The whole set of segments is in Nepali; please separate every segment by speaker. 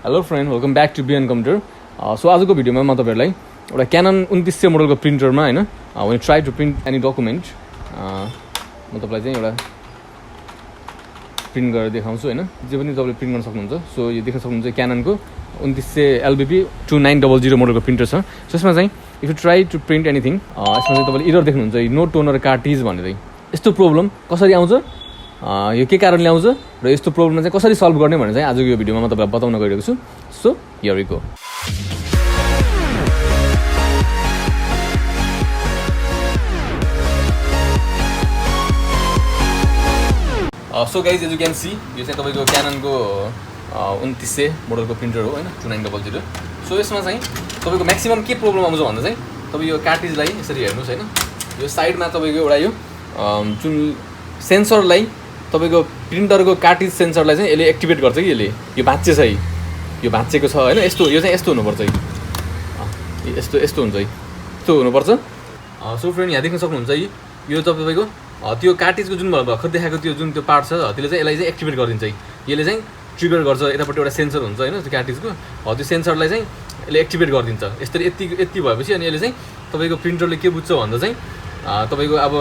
Speaker 1: Hello friend, welcome back to Beyond computer. So आजको भिडियोमा म तपाईँहरूलाई एउटा क्यानन 2900 मोडलको प्रिन्टरमा होइन when you try to print any document म तपाईँलाई चाहिँ एउटा प्रिन्ट गरेर देखाउँछु होइन, जे पनि तपाईँले प्रिन्ट गर्न सक्नुहुन्छ। सो यो देख्न सक्नुहुन्छ क्याननको 2900 LBP 2900 मोडलको प्रिन्टर छ। सो यसमा चाहिँ if you try to print anything यसमा चाहिँ तपाईँले इरर देख्नुहुन्छ, नो टोनर कार्ट्रिज भनेर। यस्तो प्रब्लम कसरी आउँछ, यो के कारणले आउँछ र यस्तो प्रब्लम चाहिँ कसरी सल्भ गर्ने भनेर चाहिँ आजको यो भिडियोमा म तपाईँलाई बताउन गइरहेको छु। So here we go. So guys, as you can see यो चाहिँ तपाईँको क्याननको 2900 मोडलको प्रिन्टर हो होइन, 2900। सो यसमा चाहिँ तपाईँको म्याक्सिमम् के प्रब्लम आउँछ भन्दा चाहिँ तपाईँ यो कार्ट्रिजलाई यसरी हेर्नुहोस् होइन, यो साइडमा तपाईँको एउटा यो जुन सेन्सरलाई तपाईँको प्रिन्टरको कार्ट्रिज सेन्सरलाई चाहिँ यसले एक्टिभेट गर्छ कि यसले, यो भाँच्चे छ है, यो भाँचेको छ होइन। यस्तो यो चाहिँ यस्तो हुनुपर्छ है, यस्तो हुन्छ है, यस्तो हुनुपर्छ। सो फ्रेन्ड, यहाँ देख्न सक्नुहुन्छ यो तपाईँको त्यो कार्ट्रिजको जुन भर्खर देखाएको त्यो जुन त्यो पार्ट छ त्यसले चाहिँ यसलाई चाहिँ एक्टिभेट गरिदिन्छ है। यसले चाहिँ ट्रिगर गर्छ, यतापट्टि एउटा सेन्सर हुन्छ होइन त्यो कार्ट्रिजको, त्यो सेन्सरलाई चाहिँ यसले एक्टिभेट गरिदिन्छ। यसरी यति भएपछि अनि यसले चाहिँ तपाईँको प्रिन्टरले के बुझ्छ भन्दा चाहिँ तपाईँको अब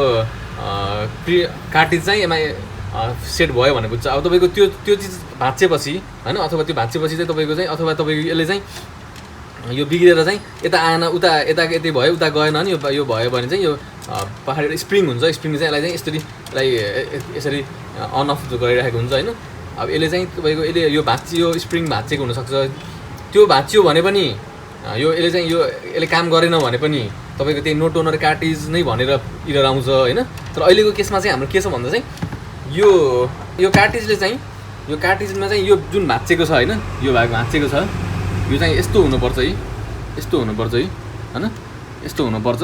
Speaker 1: कार्ट्रिज चाहिँ यसमा सेट भयो भने बुझ्छ। अब तपाईँको त्यो चिज भाँचेपछि होइन, अथवा त्यो भाँचेपछि चाहिँ तपाईँको चाहिँ अथवा तपाईँको यसले चाहिँ यो बिग्रेर चाहिँ यता आएन, उता यता यति भयो, उता गएन नि, यो भयो भने चाहिँ यो पछाडि स्प्रिङ हुन्छ, स्प्रिङ चाहिँ यसलाई चाहिँ यसरी अन अफ गरिरहेको हुन्छ होइन। अब यसले चाहिँ तपाईँको यो स्प्रिङ भाँचेको हुनसक्छ, त्यो भाँचियो भने पनि यसले चाहिँ यसले काम गरेन भने पनि तपाईँको त्यही नो टोनर कार्ट्रिज नै भनेर इरर आउँछ होइन। तर अहिलेको केसमा चाहिँ हाम्रो के छ भन्दा चाहिँ यो कार्ट्रिजले चाहिँ यो कार्ट्रिजमा चाहिँ यो जुन भाँचेको छ होइन, यो भाग भाँचेको छ, यो चाहिँ यस्तो हुनुपर्छ है, यस्तो हुनुपर्छ है होइन, यस्तो हुनुपर्छ।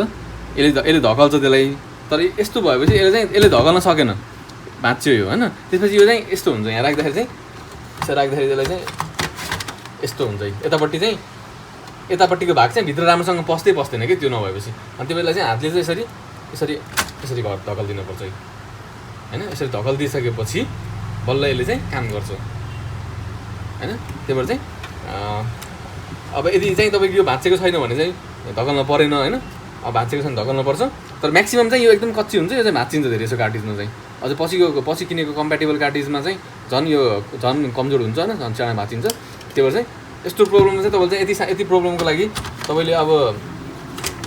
Speaker 1: यसले धकल्छ त्यसलाई, तर यस्तो भएपछि यसले धकल्न सकेन, भाँच्यो यो होइन। त्यसपछि यो चाहिँ यस्तो हुन्छ, यहाँ राख्दाखेरि चाहिँ यसो राख्दाखेरि त्यसलाई चाहिँ यस्तो हुन्छ है। यतापट्टिको भाग चाहिँ भित्र राम्रोसँग पस्दैन कि त्यो नभएपछि, अनि त्यो बेला चाहिँ हातले चाहिँ यसरी धकल्दिनुपर्छ है होइन। यसरी धकल्दिसकेपछि बल्ल यसले चाहिँ काम गर्छ होइन। त्यही भएर चाहिँ अब यदि चाहिँ तपाईँको यो भाँचेको छैन भने चाहिँ धकल्न परेन होइन, अब भाँचेको छैन धकल्न पर्छ। तर म्याक्सिमम् चाहिँ यो एकदम कच्ची हुन्छ, यो चाहिँ भाँचिन्छ धेरै यसो कार्ट्रिजमा चाहिँ। अझ पछि किनेको कम्प्याटेबल कार्ट्रिजमा चाहिँ झन् कमजोर हुन्छ होइन, झन् चाँडो भाँचिन्छ। त्यही भएर चाहिँ यस्तो प्रब्लममा चाहिँ तपाईँले चाहिँ यति प्रब्लमको लागि तपाईँले अब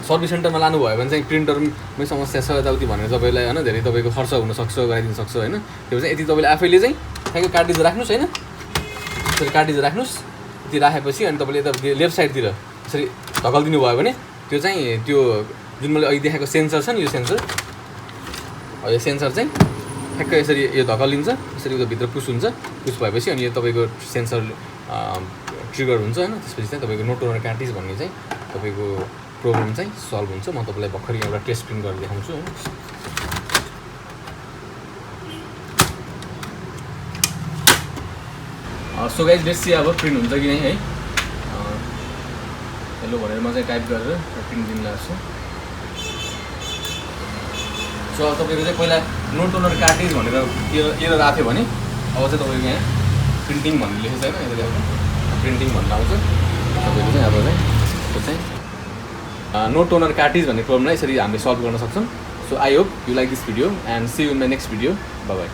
Speaker 1: सर्भिस सेन्टरमा लानुभयो भने चाहिँ प्रिन्टरमै समस्या छ यताउति भनेर तपाईँलाई होइन धेरै तपाईँको खर्च हुनसक्छ, गराइदिनु सक्छ होइन। त्यो चाहिँ यति तपाईँले आफैले चाहिँ ठ्याक्कै कार्ट्रिज राख्नुहोस् होइन, यसरी कार्ट्रिज राख्नुहोस्। यति राखेपछि अनि तपाईँले यता लेफ्ट साइडतिर यसरी धकल्दिनु भयो भने त्यो चाहिँ त्यो जुन मैले अघि देखाएको सेन्सर छ नि, यो सेन्सर चाहिँ ठ्याक्कै यसरी यो धकलिन्छ, यसरी उता भित्र पुस हुन्छ। पुस भएपछि अनि यो तपाईँको सेन्सर ट्रिगर हुन्छ होइन। त्यसपछि चाहिँ तपाईँको नो टोनर कार्ट्रिज भन्ने चाहिँ तपाईँको प्रब्लम चाहिँ सल्भ हुन्छ। म तपाईँलाई भर्खर एउटा टेस्ट प्रिन्ट गरेर देखाउँछु होइन। सो गाइज, लेट्स सी अब प्रिन्ट हुन्छ कि नै है। हेलो भनेर म चाहिँ टाइप गरेर प्रिन्ट दिन लाग्छु। सो अब तपाईँको चाहिँ पहिला नो टोनर कार्ट्रिज भनेर एरर आएको थियो भने अब चाहिँ तपाईँको यहाँ प्रिन्टिङ भन्ने लेखेको छ होइन, यसरी प्रिन्टिङ भन्नु आउँछ तपाईँको चाहिँ। अब चाहिँ त्यो चाहिँ नो टोनर कार्ट्रिज भन्ने प्रब्लमलाई यसरी हामीले सल्भ गर्न सक्छौँ। So I hope you like this video and see you in my next video. Bye by.